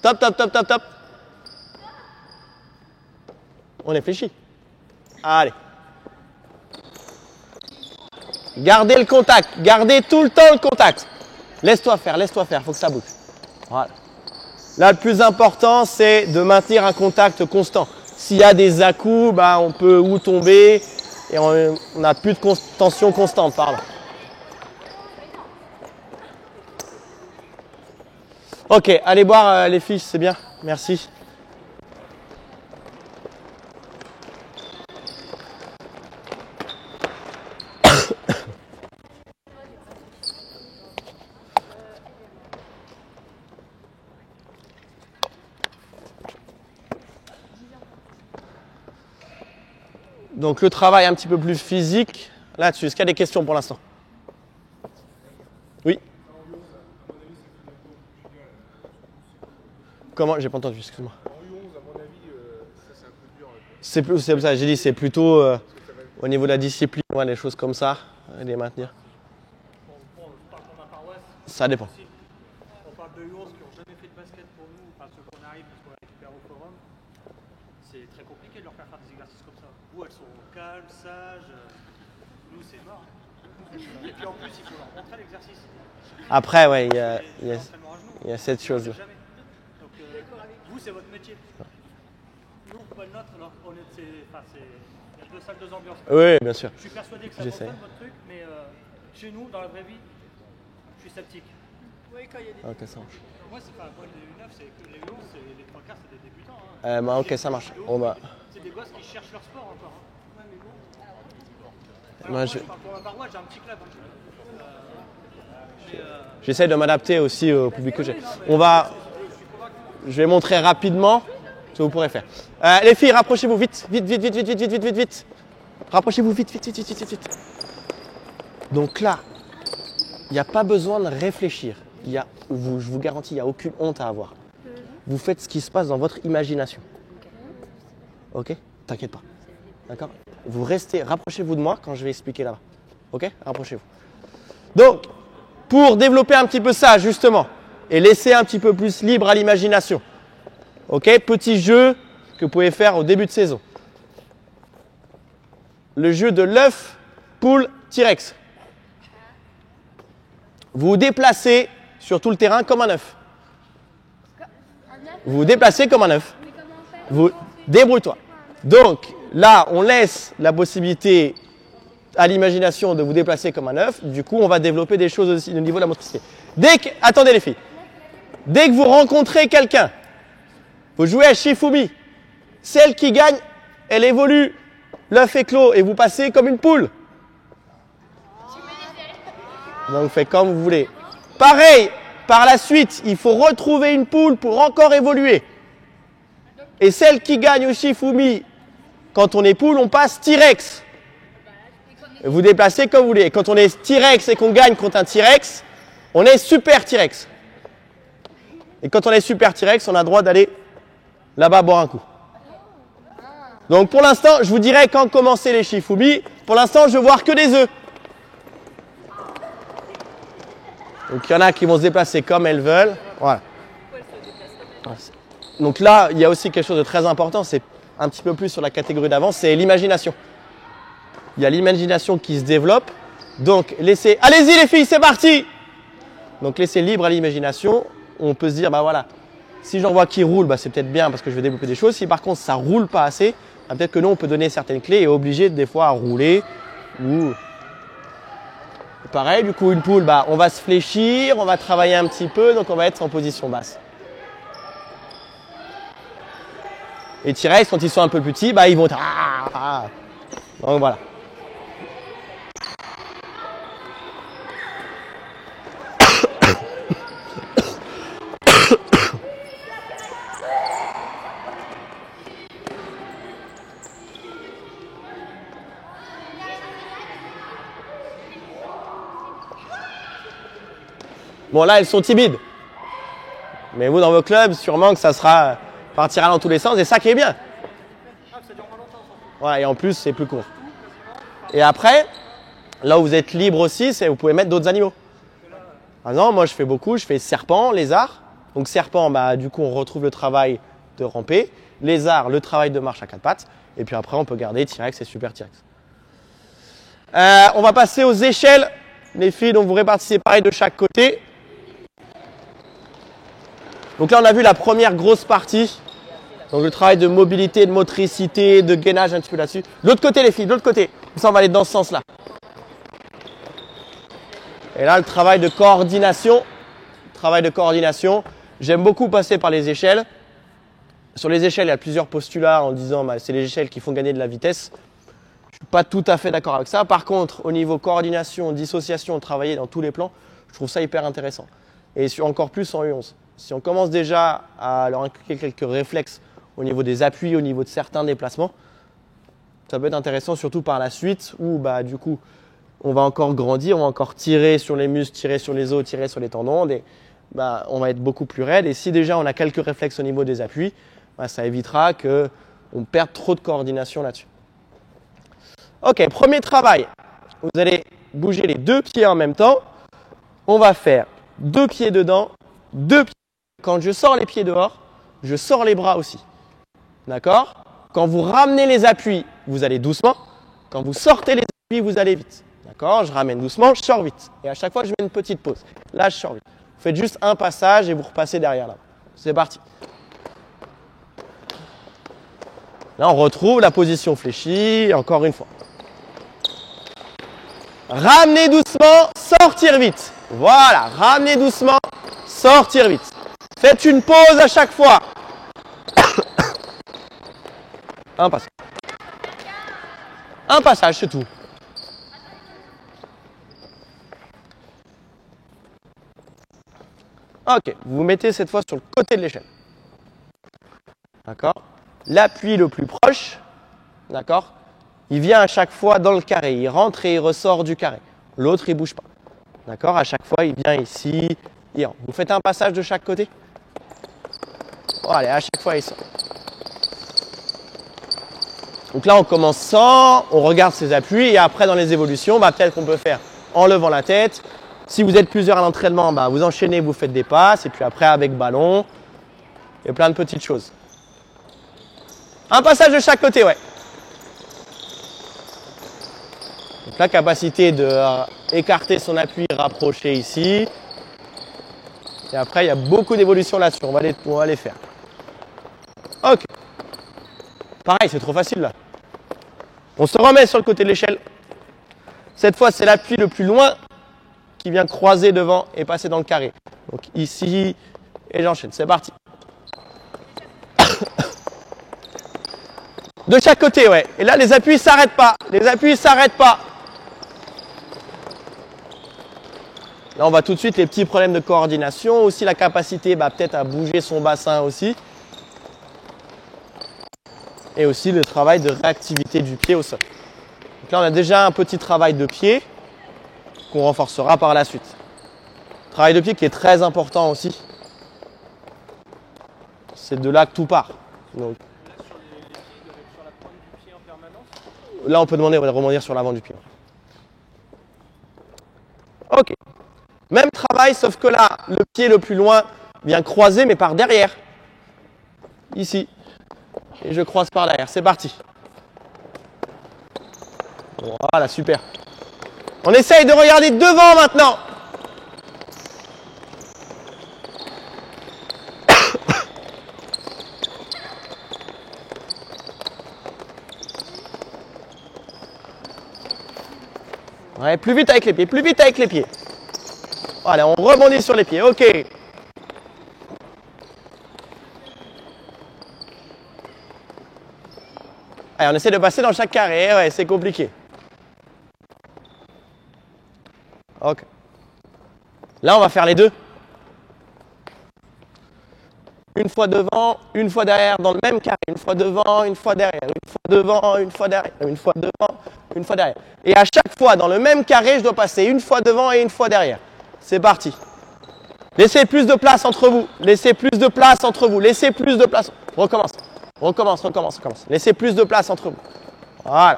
Top, top, top, top, top. On est fléchi. Allez. Gardez le contact. Gardez tout le temps le contact. Laisse-toi faire, faut que ça bouge. Voilà. Là, le plus important, c'est de maintenir un contact constant. S'il y a des à-coups, bah, on peut ou tomber et on n'a plus de tension constante. Pardon. Ok, allez boire les filles, c'est bien. Merci. Donc le travail un petit peu plus physique, là-dessus. Est-ce qu'il y a des questions pour l'instant? Oui. Comment? J'ai pas entendu, excuse-moi. En U11, à mon avis, ça c'est un peu dur. C'est ça, j'ai dit, c'est plutôt au niveau de la discipline, ouais, des choses comme ça, les maintenir. On parle pour ma paroisse. Ça dépend. On parle de U11 qui n'ont jamais fait de basket pour nous, enfin ceux qu'on arrive parce qu'on la récupère au forum. C'est très compliqué de leur faire des exercices comme ça. Vous, elles sont calmes, sages. Nous, c'est mort. Et puis en plus, il faut leur montrer l'exercice. Après, ouais, il y a L'entraînement à genoux, cette chose-là. jamais. Donc, vous, c'est votre métier. Nous, pas le nôtre, alors on est, enfin, il y a deux salles, deux ambiances. Oui, bien sûr. Je suis persuadé que ça J'essaie. fonctionne votre truc, mais chez nous, dans la vraie vie, je suis sceptique. Oui, quand il y a des... Ok, ça marche. Moi, c'est pas moi, les U9, c'est que les U11, les trois quarts, c'est des débutants. Hein. Bah, ok, ça marche. On va. C'est des gosses qui cherchent leur sport encore. Hein. Ouais, mais bon. Alors, Moi, moi, je- je parle pour ma paroisse, j'ai un petit club. Hein. Mais, J'essaie de m'adapter aussi au public que j'ai. On va. Je vais montrer rapidement ce que vous pourrez faire. Les filles, rapprochez-vous vite, vite, vite, vite, vite, vite, vite, vite, vite, vite. Rapprochez-vous vite, vite, vite, vite, vite, vite. Donc là, il n'y a pas besoin de réfléchir. Je vous garantis, il n'y a aucune honte à avoir. Vous faites ce qui se passe dans votre imagination. Ok? T'inquiète pas. D'accord? Vous restez, rapprochez-vous de moi quand je vais expliquer là-bas. Ok? Rapprochez-vous. Donc, pour développer un petit peu ça, justement, et laisser un petit peu plus libre à l'imagination. Ok? Petit jeu que vous pouvez faire au début de saison. Le jeu de l'œuf, poule, T-Rex. Vous vous déplacez sur tout le terrain comme un œuf. Vous vous déplacez comme un œuf. Vous débrouille-toi. Donc là, on laisse la possibilité à l'imagination de vous déplacer comme un œuf. Du coup, on va développer des choses aussi au niveau de la motricité. Attendez les filles. Dès que vous rencontrez quelqu'un, vous jouez à Shifumi. Celle qui gagne, elle évolue. L'œuf est clos et vous passez comme une poule. Donc vous faites comme vous voulez. Pareil, par la suite, il faut retrouver une poule pour encore évoluer. Et celle qui gagne au Shifumi, quand on est poule, on passe T-Rex. Vous déplacez comme vous voulez. Et quand on est T-Rex et qu'on gagne contre un T-Rex, on est super T-Rex. Et quand on est super T-Rex, on a le droit d'aller là-bas boire un coup. Donc pour l'instant, je vous dirai quand commencer les Shifumi. Pour l'instant, je veux voir que des œufs. Donc il y en a qui vont se déplacer comme elles veulent. Voilà. Donc là, il y a aussi quelque chose de très important, c'est un petit peu plus sur la catégorie d'avant, c'est l'imagination. Il y a l'imagination qui se développe. Donc laissez, allez-y les filles, c'est parti. Donc laissez libre à l'imagination. On peut se dire, bah voilà, si j'en vois qui roule, bah, c'est peut-être bien parce que je vais développer des choses. Si par contre ça roule pas assez, bah, peut-être que nous on peut donner certaines clés et obliger des fois à rouler. Ou pareil, du coup une poule, bah, on va se fléchir, on va travailler un petit peu, donc on va être en position basse. Et T-Rex, quand ils sont un peu petits, bah, ils vont être... Donc voilà. Bon là, elles sont timides. Mais vous, dans vos clubs, sûrement que ça sera partira dans tous les sens. Et ça qui est bien. Voilà, et en plus, c'est plus court. Et après, là où vous êtes libre aussi, c'est vous pouvez mettre d'autres animaux. Par exemple, moi, je fais beaucoup. Je fais serpent, lézard. Donc serpent, bah, du coup, on retrouve le travail de ramper. Lézard, le travail de marche à quatre pattes. Et puis après, on peut garder T-Rex et super T-Rex. On va passer aux échelles. Les filles, donc vous répartissez pareil de chaque côté. Donc là, on a vu la première grosse partie. Donc le travail de mobilité, de motricité, de gainage un petit peu là-dessus. De l'autre côté, les filles, de l'autre côté. Ça, on va aller dans ce sens-là. Et là, le travail de coordination. Travail de coordination. J'aime beaucoup passer par les échelles. Sur les échelles, il y a plusieurs postulats en disant bah, c'est les échelles qui font gagner de la vitesse. Je ne suis pas tout à fait d'accord avec ça. Par contre, au niveau coordination, dissociation, travailler dans tous les plans, je trouve ça hyper intéressant. Et encore plus en U11. Si on commence déjà à leur inculquer quelques réflexes au niveau des appuis, au niveau de certains déplacements, ça peut être intéressant, surtout par la suite, où bah, du coup, on va encore grandir, on va encore tirer sur les muscles, tirer sur les os, tirer sur les tendons. On va être beaucoup plus raide. Et si déjà on a quelques réflexes au niveau des appuis, ça évitera qu'on perde trop de coordination là-dessus. Ok, premier travail. Vous allez bouger les deux pieds en même temps. On va faire 2 pieds dedans, 2 pieds. Quand je sors les pieds dehors, je sors les bras aussi. D'accord? Quand vous ramenez les appuis, vous allez doucement. Quand vous sortez les appuis, vous allez vite. D'accord? Je ramène doucement, je sors vite. Et à chaque fois, je mets une petite pause. Là, je sors vite. Vous faites juste un passage et vous repassez derrière là. C'est parti. Là, on retrouve la position fléchie, encore une fois. Ramenez doucement, sortir vite. Voilà, ramenez doucement, sortir vite. Faites une pause à chaque fois. Un passage. Un passage, c'est tout. Ok, vous mettez cette fois sur le côté de l'échelle. D'accord? L'appui le plus proche, d'accord? Il vient à chaque fois dans le carré. Il rentre et il ressort du carré. L'autre, il ne bouge pas. D'accord? À chaque fois, il vient ici. Il rentre. Vous faites un passage de chaque côté? Bon, allez, à chaque fois, il sort. Donc là, on commence sans, on regarde ses appuis et après, dans les évolutions, peut-être qu'on peut faire en levant la tête. Si vous êtes plusieurs à l'entraînement, vous enchaînez, vous faites des passes et puis après, avec ballon, et plein de petites choses. Un passage de chaque côté, ouais. Donc la capacité d'écarter son appui, rapprocher ici. Et après, il y a beaucoup d'évolutions là-dessus. On va les faire. Ok. Pareil, c'est trop facile là. On se remet sur le côté de l'échelle. Cette fois, c'est l'appui le plus loin qui vient croiser devant et passer dans le carré. Donc ici, et j'enchaîne. C'est parti. De chaque côté, ouais. Et là, les appuis ne s'arrêtent pas. Les appuis ne s'arrêtent pas. Là, on voit tout de suite les petits problèmes de coordination. Aussi, la capacité peut-être à bouger son bassin aussi. Et aussi le travail de réactivité du pied au sol. Donc là, on a déjà un petit travail de pied qu'on renforcera par la suite. Travail de pied qui est très important aussi. C'est de là que tout part. Donc, là, on peut demander de rebondir sur l'avant du pied. Ok. Même travail, sauf que là, le pied le plus loin vient croiser, mais par derrière. Ici. Et je croise par derrière. C'est parti. Voilà, super. On essaye de regarder devant maintenant. Ouais, plus vite avec les pieds, plus vite avec les pieds. Voilà, on rebondit sur les pieds. Ok. Allez, on essaie de passer dans chaque carré. Ouais, c'est compliqué. Ok. Là, on va faire les deux. Une fois devant, une fois derrière, dans le même carré. Une fois devant, une fois derrière. Une fois devant, une fois derrière. Une fois devant, une fois derrière. Et à chaque fois, dans le même carré, je dois passer une fois devant et une fois derrière. C'est parti. Laissez plus de place entre vous. Laissez plus de place entre vous. Laissez plus de place. Recommence. Recommence, recommence, recommence. Laissez plus de place entre vous. Voilà.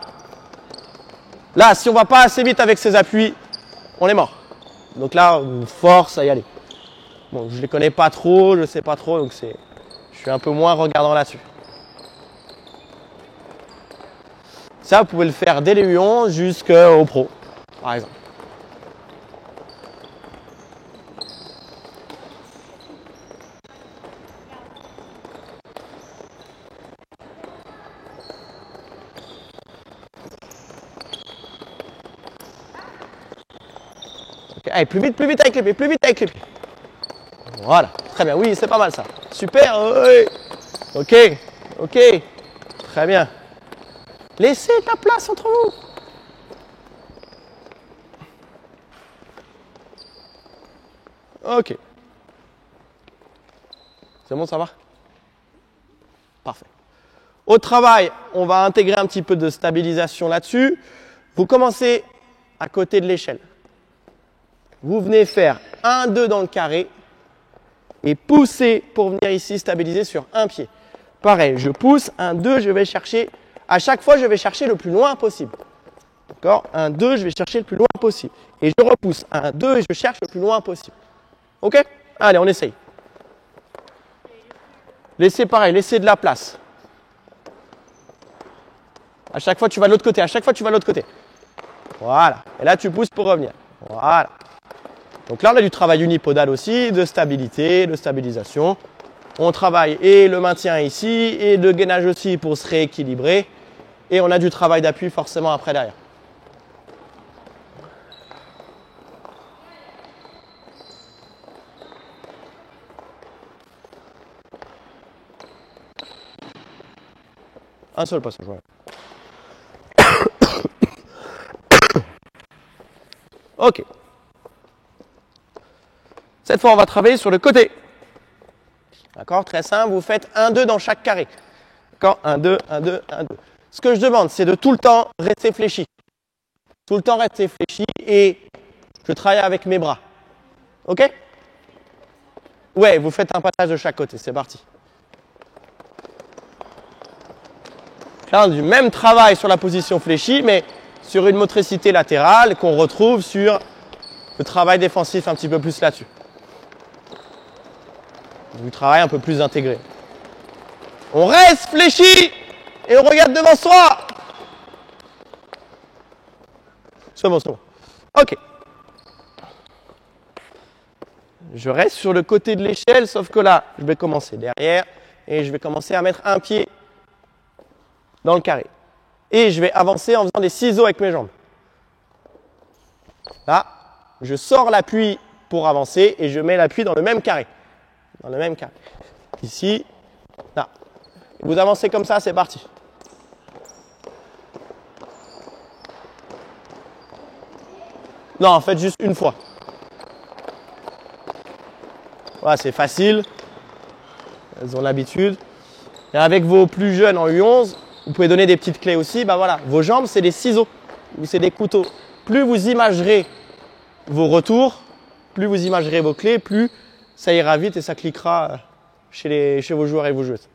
Là, si on ne va pas assez vite avec ces appuis, on est mort. Donc là, on force à y aller. Bon, je ne les connais pas trop, je ne sais pas trop, donc je suis un peu moins regardant là-dessus. Ça, vous pouvez le faire dès les U11 jusqu'au pro, par exemple. Okay. Allez, plus vite avec les pieds, plus vite avec les pieds. Voilà, très bien, oui, c'est pas mal ça. Super, oui. Ok, ok, très bien. Laissez de la place entre vous. Ok. C'est bon, ça va? Parfait. Au travail, on va intégrer un petit peu de stabilisation là-dessus. Vous commencez à côté de l'échelle. Vous venez faire 1-2 dans le carré et pousser pour venir ici stabiliser sur un pied. Pareil, je pousse, 1-2, je vais chercher, à chaque fois je vais chercher le plus loin possible. D'accord? 1-2, je vais chercher le plus loin possible. Et je repousse, 1-2 et je cherche le plus loin possible. Ok? Allez, on essaye. Laissez pareil, laissez de la place. À chaque fois tu vas de l'autre côté, à chaque fois tu vas de l'autre côté. Voilà. Et là tu pousses pour revenir. Voilà. Donc là on a du travail unipodal aussi, de stabilité, de stabilisation. On travaille et le maintien ici, et le gainage aussi pour se rééquilibrer. Et on a du travail d'appui forcément après derrière. Un seul passage, voilà. Ok. Cette fois, on va travailler sur le côté. D'accord? Très simple, vous faites 1-2 dans chaque carré. D'accord? 1-2, 1-2, 1-2. Ce que je demande, c'est de tout le temps rester fléchi. Tout le temps rester fléchi et je travaille avec mes bras. Ok? Ouais, vous faites un passage de chaque côté, c'est parti. Là, on a du même travail sur la position fléchie, mais sur une motricité latérale qu'on retrouve sur le travail défensif un petit peu plus là-dessus. Du travail un peu plus intégré. On reste fléchi et on regarde devant soi. C'est bon, c'est bon. Ok. Je reste sur le côté de l'échelle, sauf que là, je vais commencer derrière et je vais commencer à mettre un pied dans le carré. Et je vais avancer en faisant des ciseaux avec mes jambes. Là, je sors l'appui pour avancer et je mets l'appui dans le même carré. Dans le même carré. Ici, là. Vous avancez comme ça, c'est parti. Non, en fait, juste une fois. Voilà, c'est facile. Elles ont l'habitude. Et avec vos plus jeunes en U11, vous pouvez donner des petites clés aussi. Bah voilà, vos jambes, c'est des ciseaux ou c'est des couteaux. Plus vous imagerez vos retours, plus vous imagerez vos clés, plus ça ira vite et ça cliquera chez vos joueurs et vos joueuses.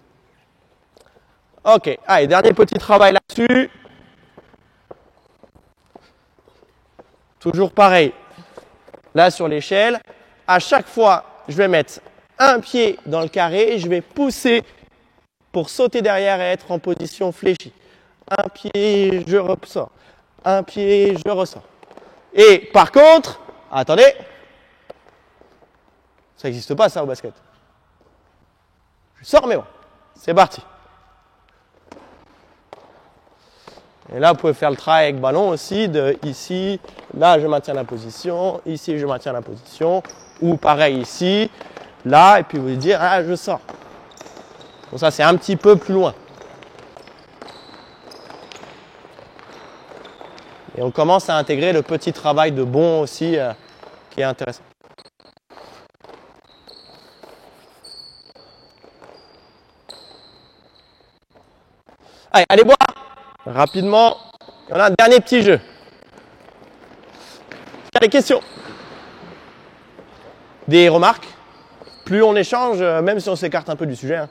Ok, allez, dernier petit travail là-dessus. Toujours pareil. Là, sur l'échelle, à chaque fois, je vais mettre un pied dans le carré et je vais pousser pour sauter derrière et être en position fléchie. Un pied, je ressors. Un pied, je ressors. Et par contre, attendez, ça n'existe pas ça au basket. Je sors mes bras. C'est parti. Et là, vous pouvez faire le travail avec ballon aussi, de ici, là, je maintiens la position, ici, je maintiens la position, ou pareil ici, là, et puis vous dire, ah, je sors. Donc ça, c'est un petit peu plus loin. Et on commence à intégrer le petit travail de bond aussi, qui est intéressant. Allez, allez boire rapidement. Et on a un dernier petit jeu. Il y a des questions, des remarques. Plus on échange, même si on s'écarte un peu du sujet. Hein.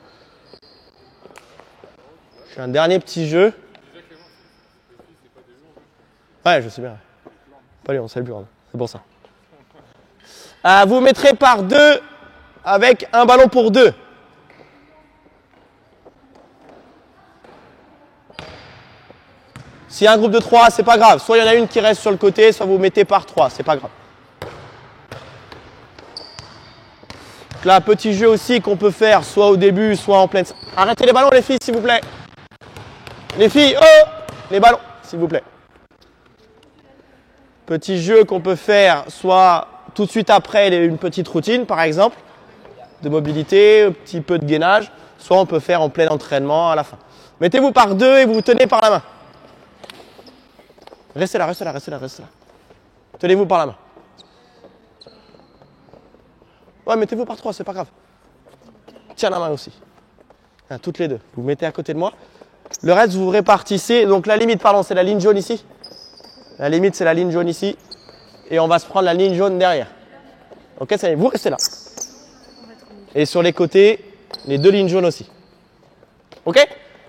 J'ai un dernier petit jeu. Ouais, je sais bien. Pas Lyon, c'est le bureau. C'est pour ça. Vous mettrez par deux avec un ballon pour deux. S'il y a un groupe de 3, c'est pas grave. Soit il y en a une qui reste sur le côté, soit vous mettez par 3, c'est pas grave. Donc là, petit jeu aussi qu'on peut faire soit au début, soit en pleine... Arrêtez les ballons les filles, s'il vous plaît. Les filles, oh, les ballons, s'il vous plaît. Petit jeu qu'on peut faire soit tout de suite après une petite routine, par exemple, de mobilité, un petit peu de gainage, soit on peut faire en plein entraînement à la fin. Mettez-vous par deux et vous vous tenez par la main. Restez là, restez là, restez là, restez là. Tenez-vous par la main. Ouais, mettez-vous par trois, c'est pas grave. Tiens la main aussi. Hein, toutes les deux. Vous mettez à côté de moi. Le reste, vous répartissez. Donc la limite, pardon, c'est la ligne jaune ici. La limite, c'est la ligne jaune ici. Et on va se prendre la ligne jaune derrière. Ok, ça y est, vous restez là. Et sur les côtés, les 2 lignes jaunes aussi. Ok?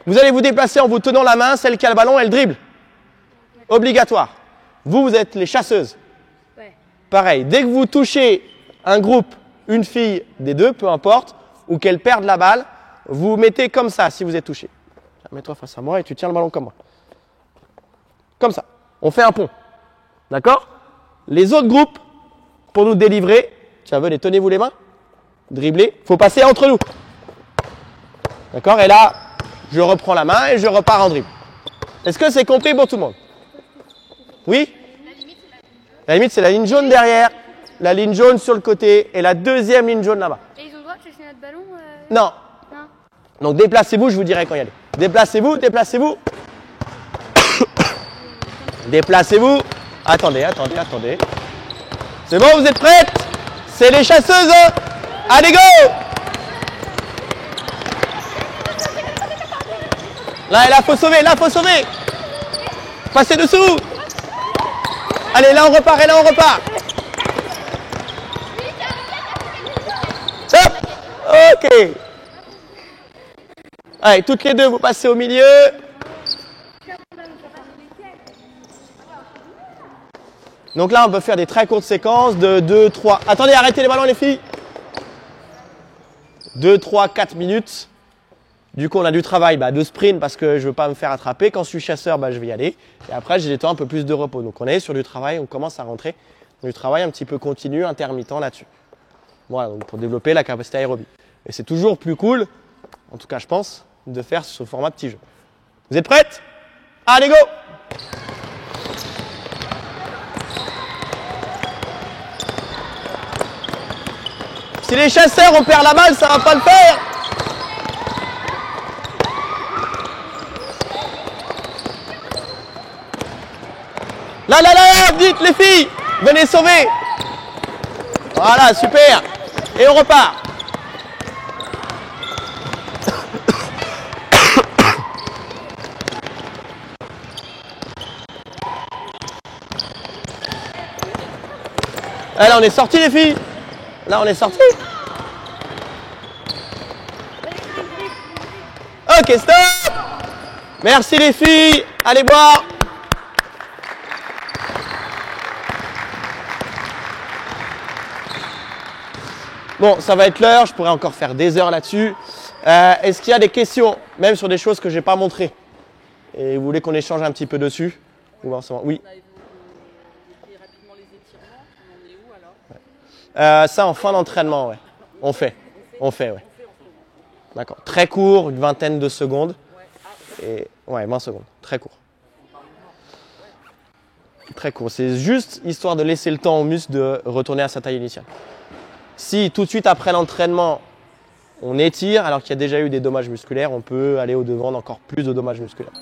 Vous allez vous déplacer en vous tenant la main. Celle qui a le ballon, elle dribble. Obligatoire. Vous, vous êtes les chasseuses. Ouais. Pareil, dès que vous touchez un groupe, une fille des 2, peu importe, ou qu'elle perde la balle, vous vous mettez comme ça si vous êtes touché. Mets-toi face à moi et tu tiens le ballon comme moi. Comme ça. On fait un pont. D'accord? Les autres groupes, pour nous délivrer, tiens, venez, tenez-vous les mains. Dribbler. Il faut passer entre nous. D'accord? Et là, je reprends la main et je repars en dribble. Est-ce que c'est compris pour tout le monde? Oui? La limite, c'est la ligne jaune derrière, la ligne jaune sur le côté et la 2e ligne jaune là-bas. Et ils ont le droit de chercher notre ballon Non. Non. Donc déplacez-vous, je vous dirai quand y aller. Déplacez-vous, déplacez-vous. Déplacez-vous. Attendez. C'est bon, vous êtes prêtes? C'est les chasseuses. Allez, go! Là, faut sauver, Passez dessous. Allez, là, on repart, Hop. Ok. Allez, toutes les 2, vous passez au milieu. Donc là, on peut faire des très courtes séquences de 2, 3. Attendez, arrêtez les ballons, les filles. 2, 3, 4 minutes. Du coup, on a du travail de sprint parce que je ne veux pas me faire attraper. Quand je suis chasseur, je vais y aller. Et après, j'ai des temps un peu plus de repos. Donc, on est sur du travail, on commence à rentrer. Du travail un petit peu continu, intermittent là-dessus. Voilà, donc pour développer la capacité aérobie. Et c'est toujours plus cool, en tout cas, je pense, de faire ce format petit jeu. Vous êtes prêtes? Allez, go! Si les chasseurs, on perd la balle, ça va pas le faire. Là, vite les filles, venez sauver. Voilà, super. Et on repart. Là, on est sortis les filles. Là, on est sortis. Ok, stop. Merci les filles. Allez boire. Bon, ça va être l'heure. Je pourrais encore faire des heures là-dessus. Est-ce qu'il y a des questions, même sur des choses que je n'ai pas montrées? Et vous voulez qu'on échange un petit peu dessus? Oui. On a évoqué rapidement les étirements. On en est où alors? Ça en fin d'entraînement, ouais. On fait, ouais. D'accord. Très court, une vingtaine de secondes. Et ouais, 20 secondes. Très court. Très court. C'est juste histoire de laisser le temps au muscle de retourner à sa taille initiale. Si tout de suite après l'entraînement, on étire alors qu'il y a déjà eu des dommages musculaires, on peut aller au-devant d'encore plus de dommages musculaires.